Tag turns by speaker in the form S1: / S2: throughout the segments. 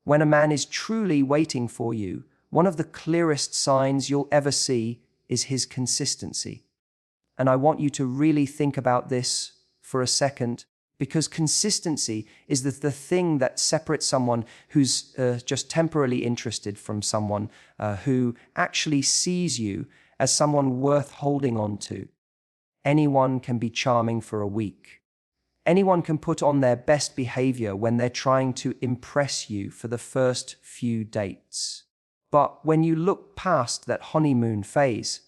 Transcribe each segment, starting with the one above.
S1: When a man is truly waiting for you, one of the clearest signs you'll ever see is his consistency. And I want you to really think about this for a second, because consistency is the thing that separates someone who's just temporarily interested from someone who actually sees you as someone worth holding on to. Anyone can be charming for a week. Anyone can put on their best behavior when they're trying to impress you for the first few dates. But when you look past that honeymoon phase,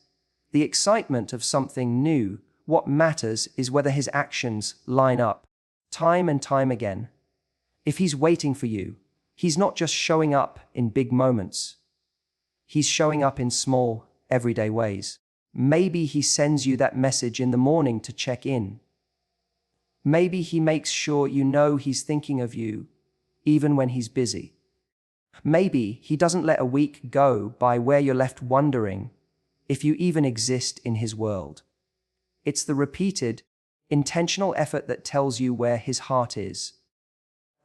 S1: the excitement of something new, what matters is whether his actions line up, time and time again. If he's waiting for you, he's not just showing up in big moments. He's showing up in small, everyday ways. Maybe he sends you that message in the morning to check in. Maybe he makes sure you know he's thinking of you, even when he's busy. Maybe he doesn't let a week go by where you're left wondering if you even exist in his world. It's the repeated, intentional effort that tells you where his heart is.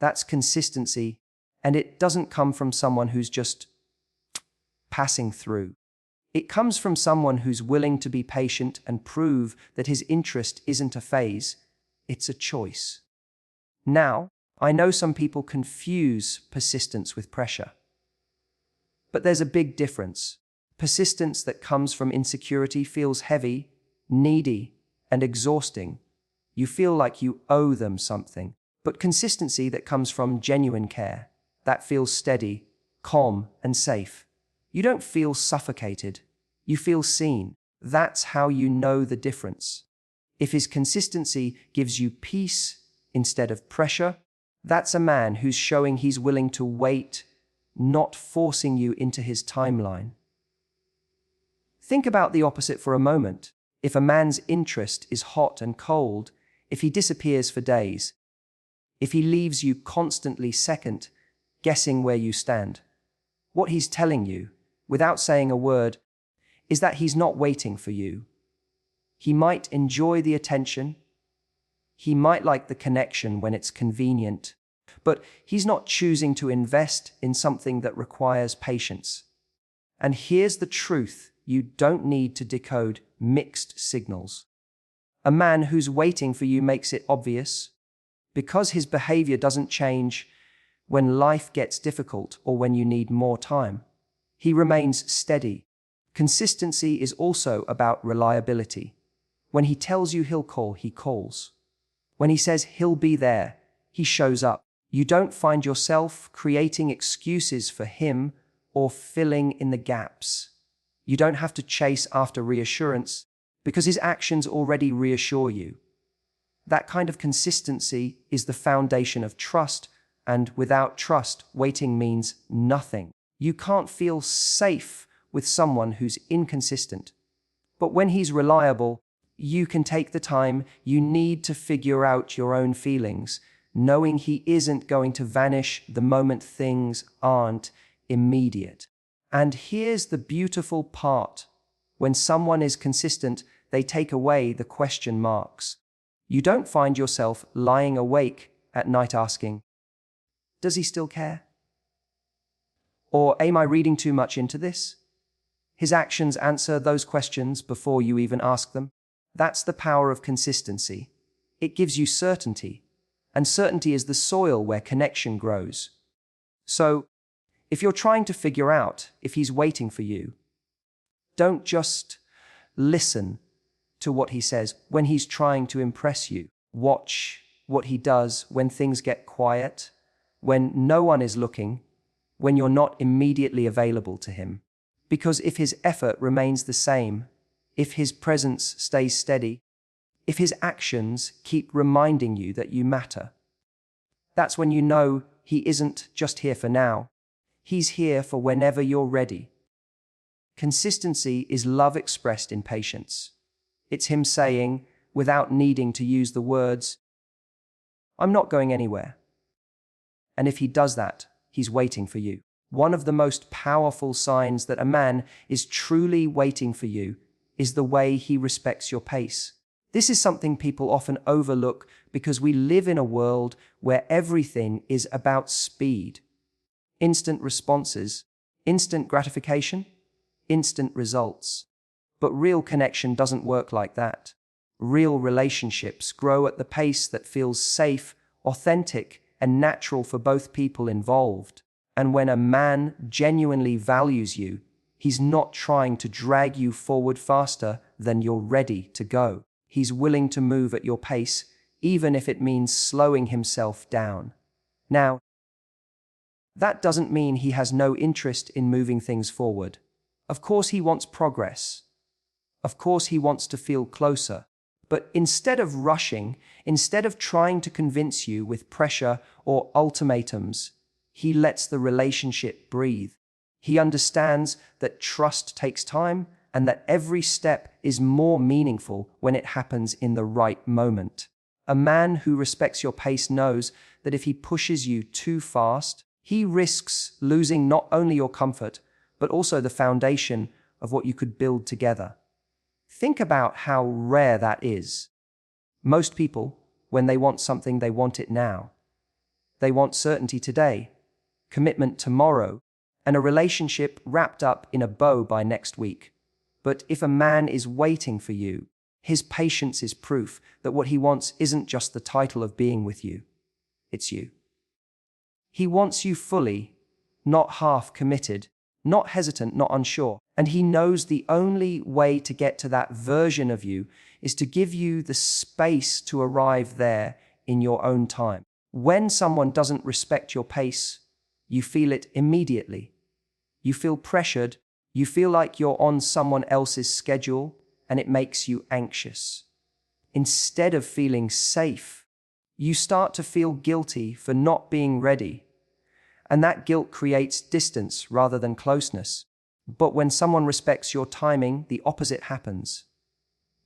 S1: That's consistency, and it doesn't come from someone who's just passing through. It comes from someone who's willing to be patient and prove that his interest isn't a phase, it's a choice. Now, I know some people confuse persistence with pressure. But there's a big difference. Persistence that comes from insecurity feels heavy, needy, and exhausting. You feel like you owe them something. But consistency that comes from genuine care, that feels steady, calm, and safe. You don't feel suffocated. You feel seen. That's how you know the difference. If his consistency gives you peace instead of pressure, that's a man who's showing he's willing to wait, not forcing you into his timeline. Think about the opposite for a moment. If a man's interest is hot and cold, if he disappears for days, if he leaves you constantly second, guessing where you stand, what he's telling you, without saying a word, is that he's not waiting for you. He might enjoy the attention. He might like the connection when it's convenient, but he's not choosing to invest in something that requires patience. And here's the truth: you don't need to decode mixed signals. A man who's waiting for you makes it obvious, because his behavior doesn't change when life gets difficult or when you need more time. He remains steady. Consistency is also about reliability. When he tells you he'll call, he calls. When he says he'll be there, he shows up. You don't find yourself creating excuses for him or filling in the gaps. You don't have to chase after reassurance because his actions already reassure you. That kind of consistency is the foundation of trust, and without trust, waiting means nothing. You can't feel safe with someone who's inconsistent. But when he's reliable, you can take the time you need to figure out your own feelings, knowing he isn't going to vanish the moment things aren't immediate. And here's the beautiful part. When someone is consistent, they take away the question marks. You don't find yourself lying awake at night asking, "Does he still care?" Or, "Am I reading too much into this?" His actions answer those questions before you even ask them. That's the power of consistency. It gives you certainty, and certainty is the soil where connection grows. So, if you're trying to figure out if he's waiting for you, don't just listen to what he says when he's trying to impress you. Watch what he does when things get quiet, when no one is looking, when you're not immediately available to him. Because if his effort remains the same, if his presence stays steady, if his actions keep reminding you that you matter, that's when you know he isn't just here for now. He's here for whenever you're ready. Consistency is love expressed in patience. It's him saying, without needing to use the words, "I'm not going anywhere." And if he does that, he's waiting for you. One of the most powerful signs that a man is truly waiting for you is the way he respects your pace. This is something people often overlook because we live in a world where everything is about speed. instant responses, instant gratification, instant results. But real connection doesn't work like that. Real relationships grow at the pace that feels safe, authentic, and natural for both people involved. And when a man genuinely values you, he's not trying to drag you forward faster than you're ready to go. He's willing to move at your pace, even if it means slowing himself down. Now, that doesn't mean he has no interest in moving things forward. Of course he wants progress. Of course he wants to feel closer. But instead of rushing, instead of trying to convince you with pressure or ultimatums, he lets the relationship breathe. He understands that trust takes time and that every step is more meaningful when it happens in the right moment. A man who respects your pace knows that if he pushes you too fast, he risks losing not only your comfort, but also the foundation of what you could build together. Think about how rare that is. Most people, when they want something, they want it now. They want certainty today, commitment tomorrow, and a relationship wrapped up in a bow by next week. But if a man is waiting for you, his patience is proof that what he wants isn't just the title of being with you. It's you. He wants you fully, not half committed, not hesitant, not unsure. And he knows the only way to get to that version of you is to give you the space to arrive there in your own time. When someone doesn't respect your pace, you feel it immediately. You feel pressured. You feel like you're on someone else's schedule, and it makes you anxious. Instead of feeling safe, you start to feel guilty for not being ready. And that guilt creates distance rather than closeness. But when someone respects your timing, the opposite happens.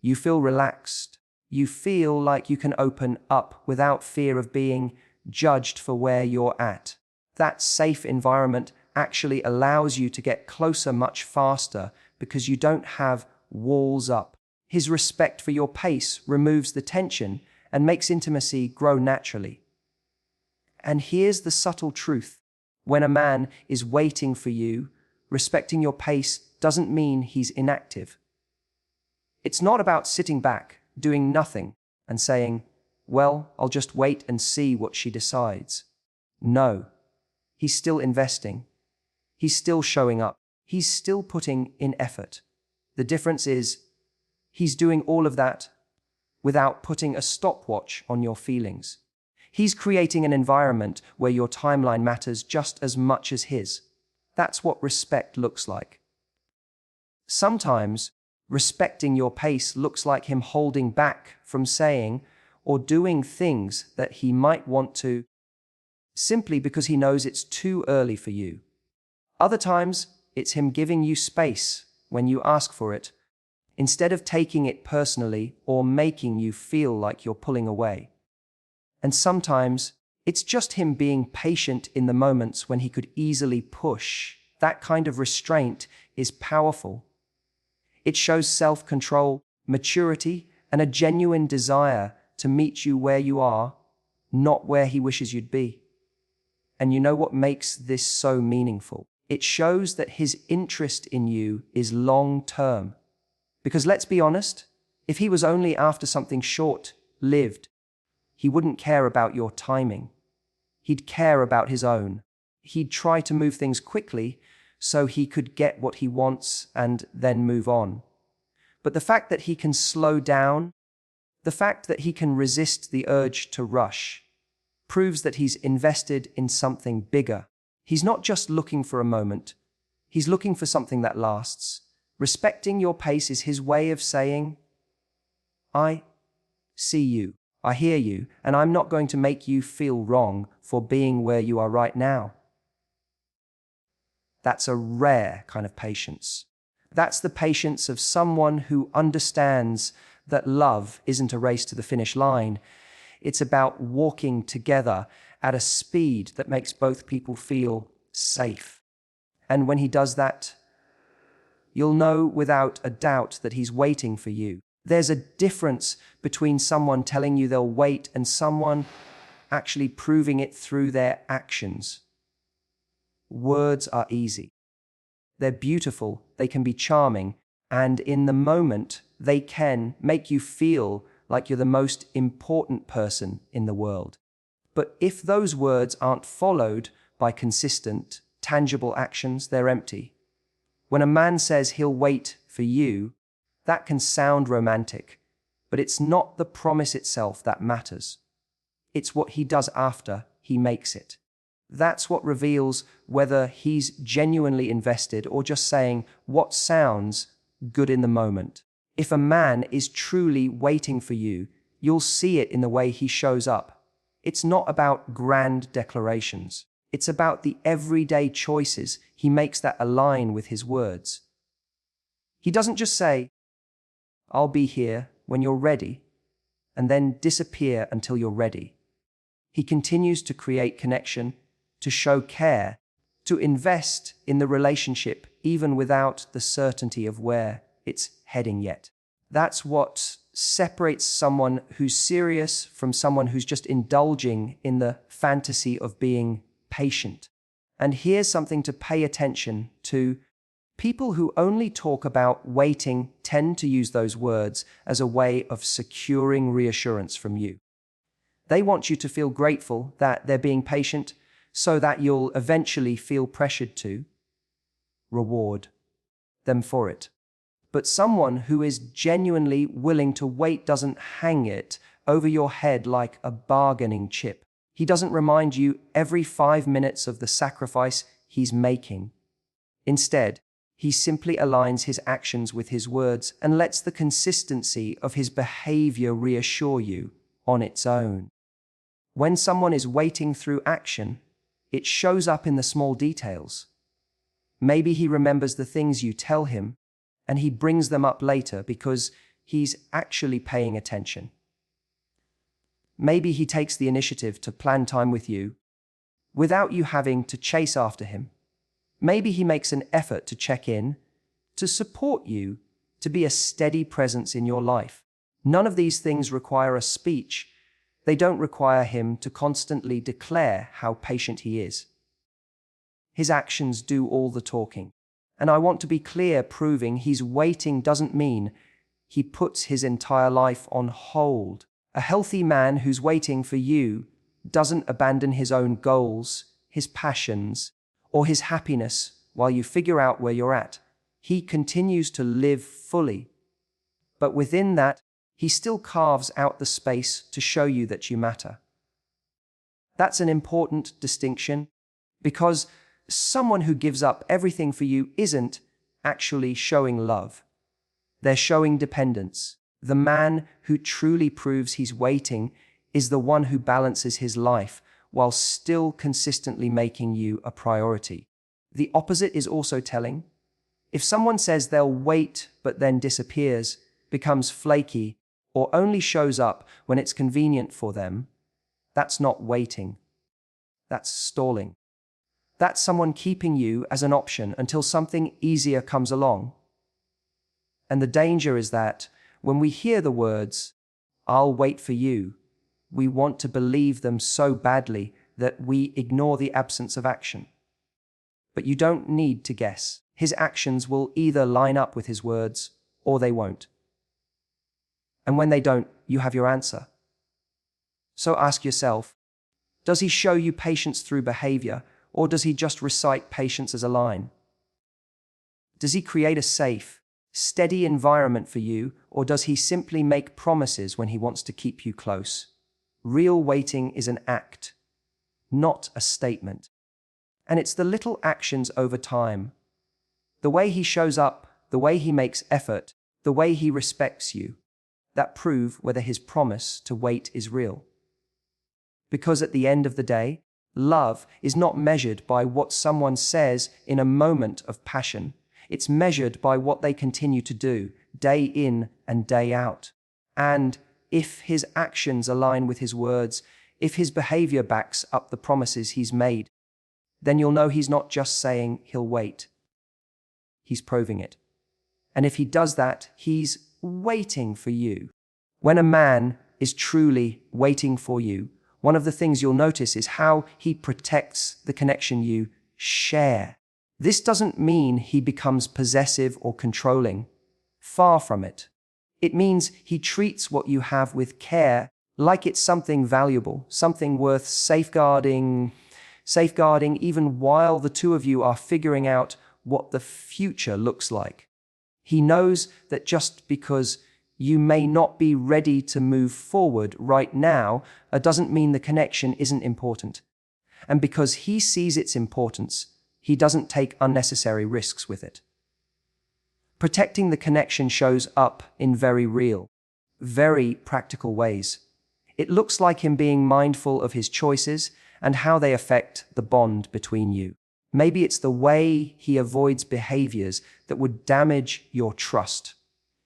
S1: You feel relaxed. You feel like you can open up without fear of being judged for where you're at. That safe environment actually allows you to get closer much faster because you don't have walls up. His respect for your pace removes the tension and makes intimacy grow naturally. And here's the subtle truth. When a man is waiting for you, respecting your pace doesn't mean he's inactive. It's not about sitting back, doing nothing, and saying, well, I'll just wait and see what she decides. No, he's still investing. He's still showing up. He's still putting in effort. The difference is, he's doing all of that without putting a stopwatch on your feelings. He's creating an environment where your timeline matters just as much as his. That's what respect looks like. Sometimes, respecting your pace looks like him holding back from saying or doing things that he might want to, simply because he knows it's too early for you. Other times, it's him giving you space when you ask for it, instead of taking it personally or making you feel like you're pulling away. And sometimes, it's just him being patient in the moments when he could easily push. That kind of restraint is powerful. It shows self-control, maturity, and a genuine desire to meet you where you are, not where he wishes you'd be. And you know what makes this so meaningful? It shows that his interest in you is long-term. Because let's be honest, if he was only after something short-lived, he wouldn't care about your timing. He'd care about his own. He'd try to move things quickly so he could get what he wants and then move on. But the fact that he can slow down, the fact that he can resist the urge to rush, proves that he's invested in something bigger. He's not just looking for a moment. He's looking for something that lasts. Respecting your pace is his way of saying, I see you, I hear you, and I'm not going to make you feel wrong for being where you are right now. That's a rare kind of patience. That's the patience of someone who understands that love isn't a race to the finish line. It's about walking together at a speed that makes both people feel safe. And when he does that, you'll know without a doubt that he's waiting for you. There's a difference between someone telling you they'll wait and someone actually proving it through their actions. Words are easy. They're beautiful, they can be charming, and in the moment, they can make you feel like you're the most important person in the world. But if those words aren't followed by consistent, tangible actions, they're empty. When a man says he'll wait for you, that can sound romantic, but it's not the promise itself that matters. It's what he does after he makes it. That's what reveals whether he's genuinely invested or just saying what sounds good in the moment. If a man is truly waiting for you, you'll see it in the way he shows up. It's not about grand declarations. It's about the everyday choices he makes that align with his words. He doesn't just say, "I'll be here when you're ready," and then disappear until you're ready. He continues to create connection, to show care, to invest in the relationship even without the certainty of where it's heading yet. That's what separates someone who's serious from someone who's just indulging in the fantasy of being patient. And here's something to pay attention to. People who only talk about waiting tend to use those words as a way of securing reassurance from you. They want you to feel grateful that they're being patient so that you'll eventually feel pressured to reward them for it. But someone who is genuinely willing to wait doesn't hang it over your head like a bargaining chip. He doesn't remind you every 5 minutes of the sacrifice he's making. Instead, he simply aligns his actions with his words and lets the consistency of his behavior reassure you on its own. When someone is waiting through action, it shows up in the small details. Maybe he remembers the things you tell him, and he brings them up later because he's actually paying attention. Maybe he takes the initiative to plan time with you without you having to chase after him. Maybe he makes an effort to check in, to support you, to be a steady presence in your life. None of these things require a speech. They don't require him to constantly declare how patient he is. His actions do all the talking. And I want to be clear, proving he's waiting doesn't mean he puts his entire life on hold. A healthy man who's waiting for you doesn't abandon his own goals, his passions, or his happiness while you figure out where you're at. He continues to live fully. But within that, he still carves out the space to show you that you matter. That's an important distinction, because someone who gives up everything for you isn't actually showing love. They're showing dependence. The man who truly proves he's waiting is the one who balances his life while still consistently making you a priority. The opposite is also telling. If someone says they'll wait but then disappears, becomes flaky, or only shows up when it's convenient for them, that's not waiting. That's stalling. That's someone keeping you as an option until something easier comes along. And the danger is that when we hear the words, "I'll wait for you," we want to believe them so badly that we ignore the absence of action. But you don't need to guess. His actions will either line up with his words or they won't. And when they don't, you have your answer. So ask yourself, does he show you patience through behavior, or does he just recite patience as a line? Does he create a safe, steady environment for you, or does he simply make promises when he wants to keep you close? Real waiting is an act, not a statement. And it's the little actions over time. The way he shows up, the way he makes effort, the way he respects you, that prove whether his promise to wait is real. Because at the end of the day, love is not measured by what someone says in a moment of passion. It's measured by what they continue to do, day in and day out. And if his actions align with his words, if his behavior backs up the promises he's made, then you'll know he's not just saying he'll wait. He's proving it. And if he does that, he's waiting for you. When a man is truly waiting for you, one of the things you'll notice is how he protects the connection you share. This doesn't mean he becomes possessive or controlling. Far from it. It means he treats what you have with care, like it's something valuable, something worth safeguarding even while the two of you are figuring out what the future looks like. He knows that just because you may not be ready to move forward right now, doesn't mean the connection isn't important. And because he sees its importance, he doesn't take unnecessary risks with it. Protecting the connection shows up in very real, very practical ways. It looks like him being mindful of his choices and how they affect the bond between you. Maybe it's the way he avoids behaviors that would damage your trust.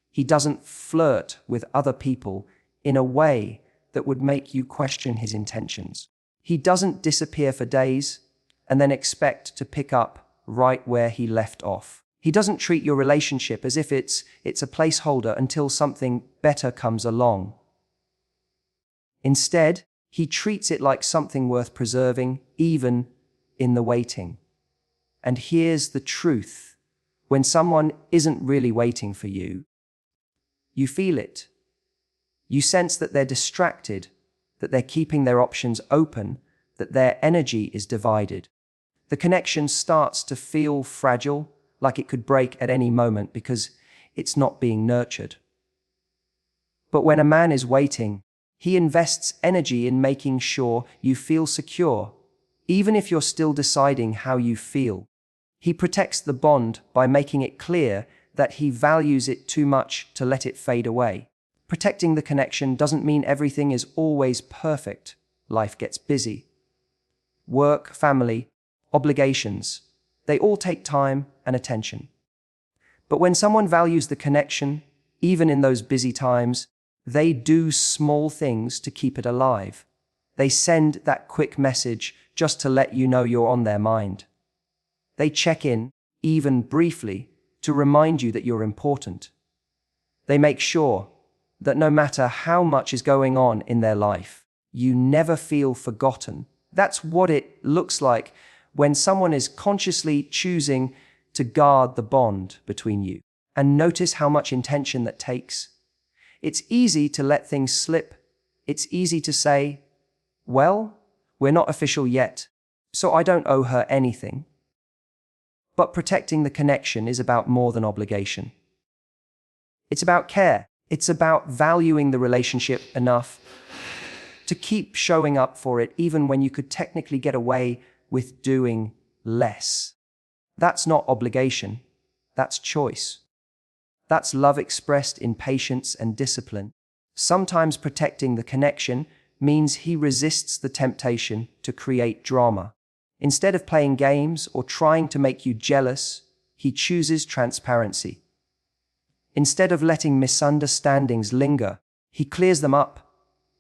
S1: He doesn't flirt with other people in a way that would make you question his intentions. He doesn't disappear for days and then expect to pick up right where he left off. He doesn't treat your relationship as if it's a placeholder until something better comes along. Instead, he treats it like something worth preserving, even in the waiting. And here's the truth. When someone isn't really waiting for you, you feel it. You sense that they're distracted, that they're keeping their options open, that their energy is divided. The connection starts to feel fragile, like it could break at any moment because it's not being nurtured. But when a man is waiting, he invests energy in making sure you feel secure, even if you're still deciding how you feel. He protects the bond by making it clear that he values it too much to let it fade away. Protecting the connection doesn't mean everything is always perfect. Life gets busy. Work, family, obligations, they all take time and attention. But when someone values the connection, even in those busy times, they do small things to keep it alive. They send that quick message just to let you know you're on their mind. They check in, even briefly, to remind you that you're important. They make sure that no matter how much is going on in their life, you never feel forgotten. That's what it looks like when someone is consciously choosing to guard the bond between you. And notice how much intention that takes. It's easy to let things slip. It's easy to say, well, we're not official yet, so I don't owe her anything. But protecting the connection is about more than obligation. It's about care. It's about valuing the relationship enough to keep showing up for it even when you could technically get away with doing less. That's not obligation. That's choice. That's love expressed in patience and discipline. Sometimes protecting the connection means he resists the temptation to create drama. Instead of playing games or trying to make you jealous, he chooses transparency. Instead of letting misunderstandings linger, he clears them up.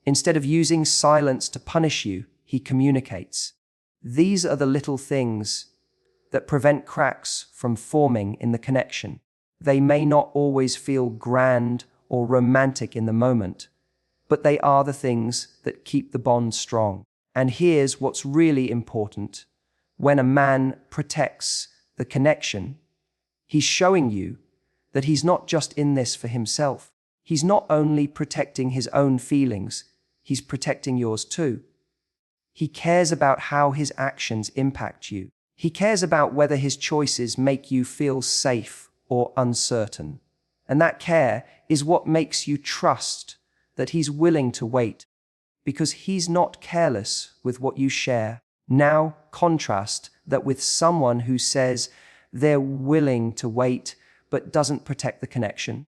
S1: Instead of using silence to punish you, he communicates. These are the little things that prevent cracks from forming in the connection. They may not always feel grand or romantic in the moment, but they are the things that keep the bond strong. And here's what's really important. When a man protects the connection, he's showing you that he's not just in this for himself. He's not only protecting his own feelings, he's protecting yours too. He cares about how his actions impact you. He cares about whether his choices make you feel safe or uncertain. And that care is what makes you trust that he's willing to wait, because he's not careless with what you share. Now contrast that with someone who says they're willing to wait but doesn't protect the connection.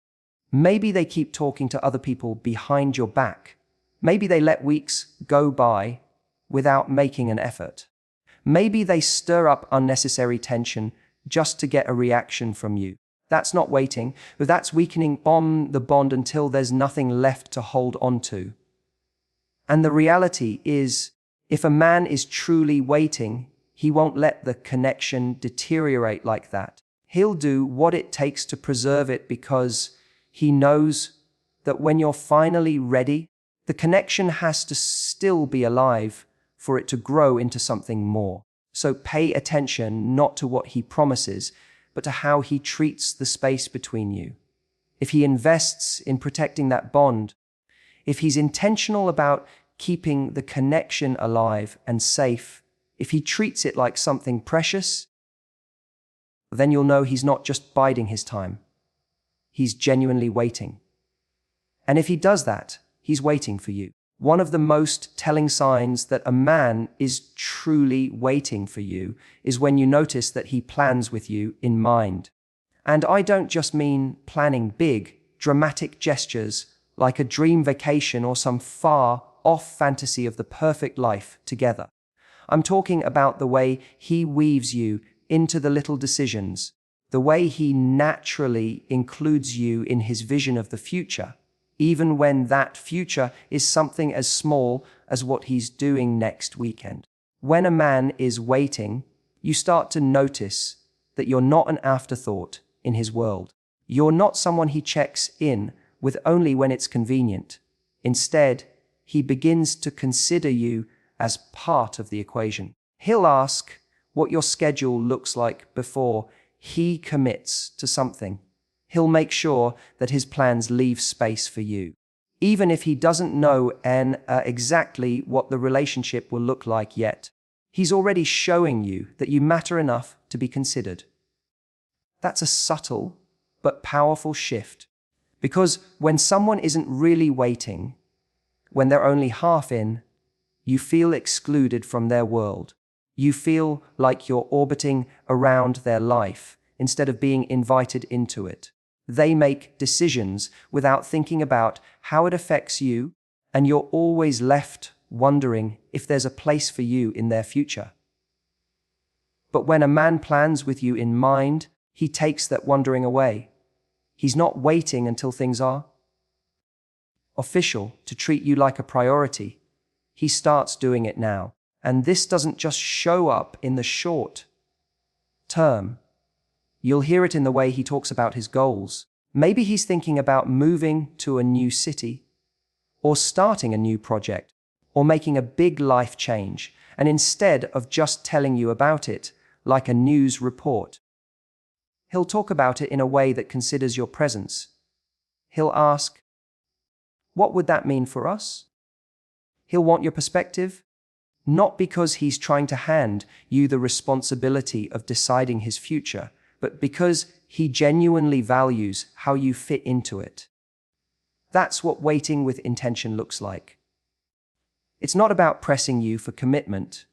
S1: Maybe they keep talking to other people behind your back. Maybe they let weeks go by without making an effort. Maybe they stir up unnecessary tension just to get a reaction from you. That's not waiting, but that's weakening the bond until there's nothing left to hold on to. And the reality is, if a man is truly waiting, he won't let the connection deteriorate like that. He'll do what it takes to preserve it because he knows that when you're finally ready, the connection has to still be alive for it to grow into something more. So pay attention not to what he promises, but to how he treats the space between you. If he invests in protecting that bond, if he's intentional about keeping the connection alive and safe, if he treats it like something precious, then you'll know he's not just biding his time. He's genuinely waiting. And if he does that, he's waiting for you. One of the most telling signs that a man is truly waiting for you is when you notice that he plans with you in mind. And I don't just mean planning big, dramatic gestures like a dream vacation or some far-off fantasy of the perfect life together. I'm talking about the way he weaves you into the little decisions, the way he naturally includes you in his vision of the future, even when that future is something as small as what he's doing next weekend. When a man is waiting, you start to notice that you're not an afterthought in his world. You're not someone he checks in with only when it's convenient. Instead, he begins to consider you as part of the equation. He'll ask what your schedule looks like before he commits to something. He'll make sure that his plans leave space for you. Even if he doesn't know exactly what the relationship will look like yet, he's already showing you that you matter enough to be considered. That's a subtle but powerful shift. Because when someone isn't really waiting, when they're only half in, you feel excluded from their world. You feel like you're orbiting around their life instead of being invited into it. They make decisions without thinking about how it affects you, and you're always left wondering if there's a place for you in their future. But when a man plans with you in mind, he takes that wondering away. He's not waiting until things are official to treat you like a priority. He starts doing it now. And this doesn't just show up in the short term. You'll hear it in the way he talks about his goals. Maybe he's thinking about moving to a new city, or starting a new project, or making a big life change. And instead of just telling you about it, like a news report, he'll talk about it in a way that considers your presence. He'll ask, what would that mean for us? He'll want your perspective, not because he's trying to hand you the responsibility of deciding his future, but because he genuinely values how you fit into it. That's what waiting with intention looks like. It's not about pressing you for commitment.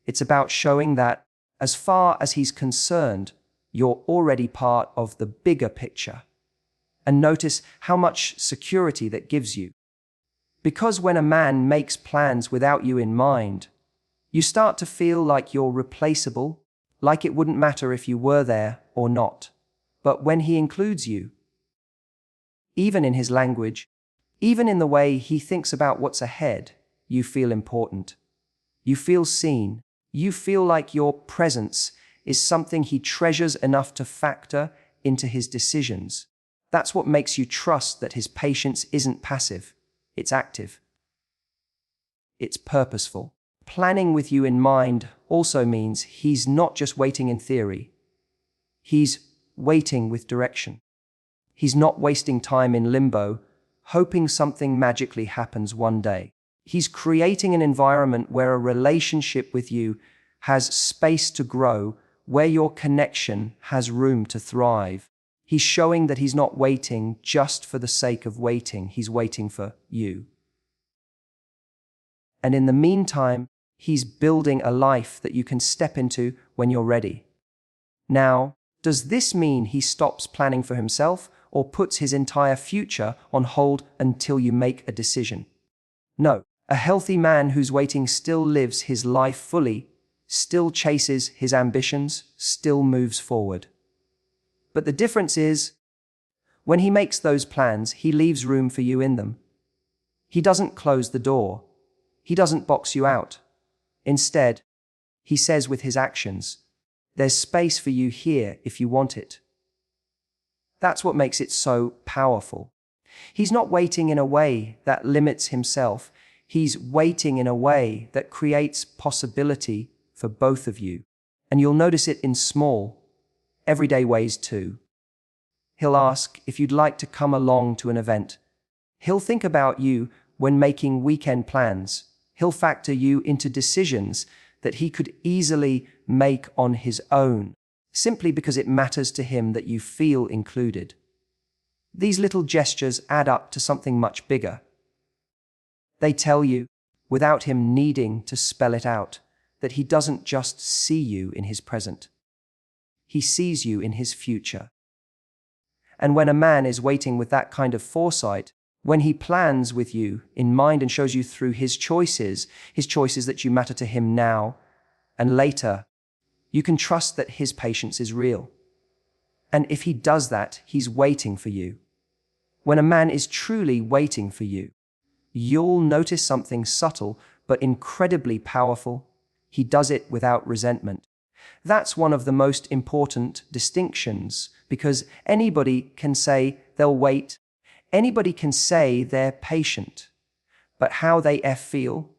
S1: It's about showing that, as far as he's concerned, you're already part of the bigger picture. And notice how much security that gives you. Because when a man makes plans without you in mind, you start to feel like you're replaceable, like it wouldn't matter if you were there or not. But when he includes you, even in his language, even in the way he thinks about what's ahead, you feel important. You feel seen. You feel like your presence is something he treasures enough to factor into his decisions. That's what makes you trust that his patience isn't passive. It's active. It's purposeful. Planning with you in mind also means he's not just waiting in theory. He's waiting with direction. He's not wasting time in limbo, hoping something magically happens one day. He's creating an environment where a relationship with you has space to grow, where your connection has room to thrive. He's showing that he's not waiting just for the sake of waiting. He's waiting for you. And in the meantime, he's building a life that you can step into when you're ready. Now, does this mean he stops planning for himself or puts his entire future on hold until you make a decision? No. A healthy man who's waiting still lives his life fully, still chases his ambitions, still moves forward. But the difference is, when he makes those plans, he leaves room for you in them. He doesn't close the door. He doesn't box you out. Instead, he says with his actions, there's space for you here if you want it. That's what makes it so powerful. He's not waiting in a way that limits himself. He's waiting in a way that creates possibility for both of you. And you'll notice it in small, everyday ways too. He'll ask if you'd like to come along to an event. He'll think about you when making weekend plans. He'll factor you into decisions that he could easily make on his own, simply because it matters to him that you feel included. These little gestures add up to something much bigger. They tell you, without him needing to spell it out, that he doesn't just see you in his present. He sees you in his future. And when a man is waiting with that kind of foresight, when he plans with you in mind and shows you through his choices that you matter to him now and later, you can trust that his patience is real. And if he does that, he's waiting for you. When a man is truly waiting for you, you'll notice something subtle but incredibly powerful. He does it without resentment. That's one of the most important distinctions, because anybody can say they'll wait. Anybody can say they're patient. But how they feel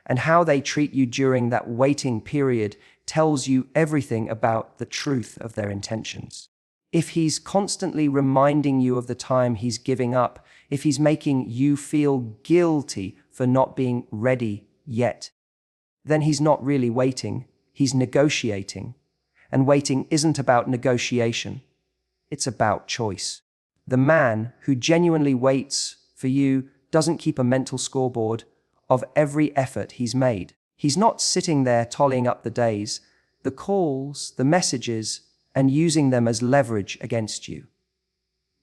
S1: and how they treat you during that waiting period tells you everything about the truth of their intentions. If he's constantly reminding you of the time he's giving up, if he's making you feel guilty for not being ready yet, then he's not really waiting, he's negotiating. And waiting isn't about negotiation, it's about choice. The man who genuinely waits for you doesn't keep a mental scoreboard of every effort he's made. He's not sitting there tallying up the days, the calls, the messages, and using them as leverage against you.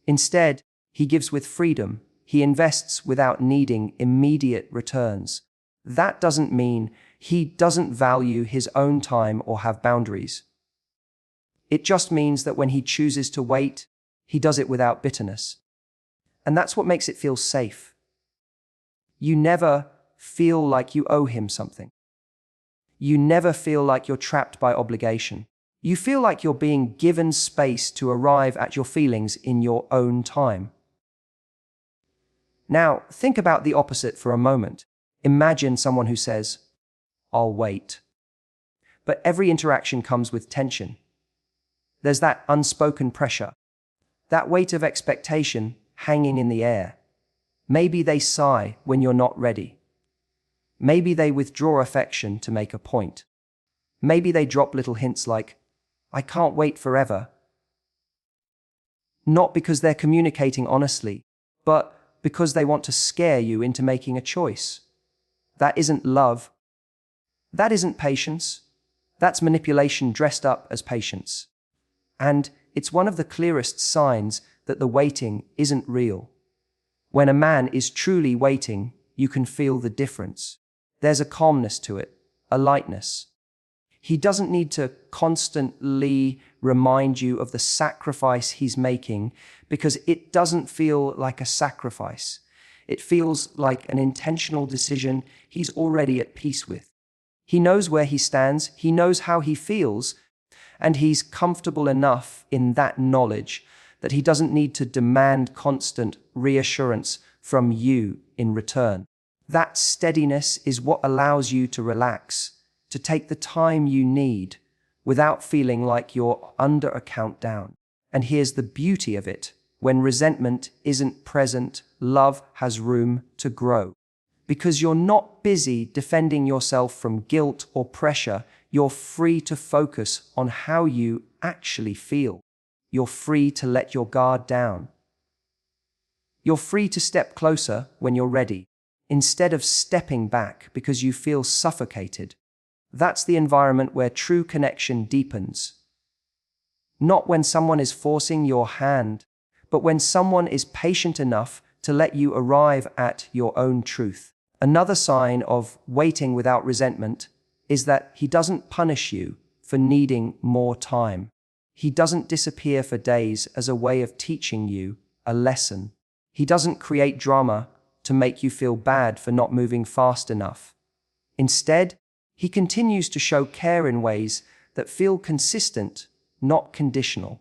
S1: Instead, he gives with freedom. He invests without needing immediate returns. That doesn't mean he doesn't value his own time or have boundaries. It just means that when he chooses to wait, he does it without bitterness. And that's what makes it feel safe. You never feel like you owe him something. You never feel like you're trapped by obligation. You feel like you're being given space to arrive at your feelings in your own time. Now, think about the opposite for a moment. Imagine someone who says, "I'll wait." But every interaction comes with tension. There's that unspoken pressure, that weight of expectation hanging in the air. Maybe they sigh when you're not ready. Maybe they withdraw affection to make a point. Maybe they drop little hints like, "I can't wait forever." Not because they're communicating honestly, but because they want to scare you into making a choice. That isn't love. That isn't patience. That's manipulation dressed up as patience. And it's one of the clearest signs that the waiting isn't real. When a man is truly waiting, you can feel the difference. There's a calmness to it, a lightness. He doesn't need to constantly remind you of the sacrifice he's making, because it doesn't feel like a sacrifice. It feels like an intentional decision he's already at peace with. He knows where he stands, he knows how he feels, and he's comfortable enough in that knowledge that he doesn't need to demand constant reassurance from you in return. That steadiness is what allows you to relax, to take the time you need without feeling like you're under a countdown. And here's the beauty of it. When resentment isn't present, love has room to grow. Because you're not busy defending yourself from guilt or pressure, you're free to focus on how you actually feel. You're free to let your guard down. You're free to step closer when you're ready, instead of stepping back because you feel suffocated. That's the environment where true connection deepens. Not when someone is forcing your hand, but when someone is patient enough to let you arrive at your own truth. Another sign of waiting without resentment is that he doesn't punish you for needing more time. He doesn't disappear for days as a way of teaching you a lesson. He doesn't create drama to make you feel bad for not moving fast enough. Instead, he continues to show care in ways that feel consistent, not conditional.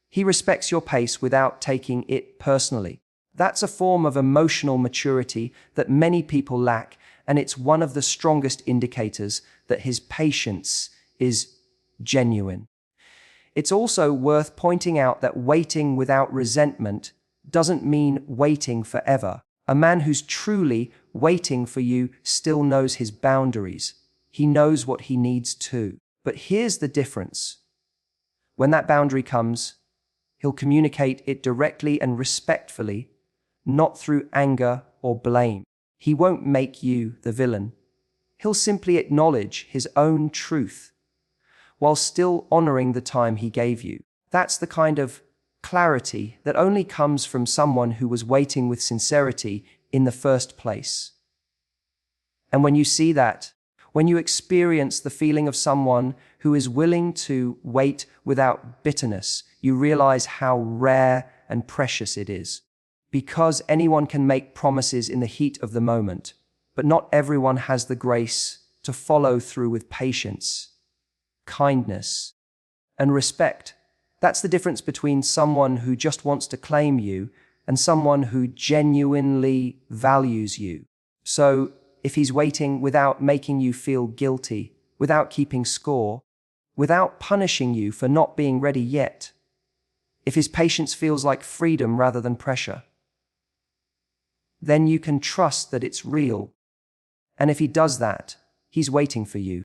S1: He respects your pace without taking it personally. That's a form of emotional maturity that many people lack, and it's one of the strongest indicators that his patience is genuine. It's also worth pointing out that waiting without resentment doesn't mean waiting forever. A man who's truly waiting for you still knows his boundaries. He knows what he needs to. But here's the difference. When that boundary comes, he'll communicate it directly and respectfully, not through anger or blame. He won't make you the villain. He'll simply acknowledge his own truth while still honoring the time he gave you. That's the kind of clarity that only comes from someone who was waiting with sincerity in the first place. And when you see that, when you experience the feeling of someone who is willing to wait without bitterness, you realize how rare and precious it is. Because anyone can make promises in the heat of the moment, but not everyone has the grace to follow through with patience, kindness, and respect. That's the difference between someone who just wants to claim you and someone who genuinely values you. So, if he's waiting without making you feel guilty, without keeping score, without punishing you for not being ready yet, if his patience feels like freedom rather than pressure, then you can trust that it's real. And if he does that, he's waiting for you.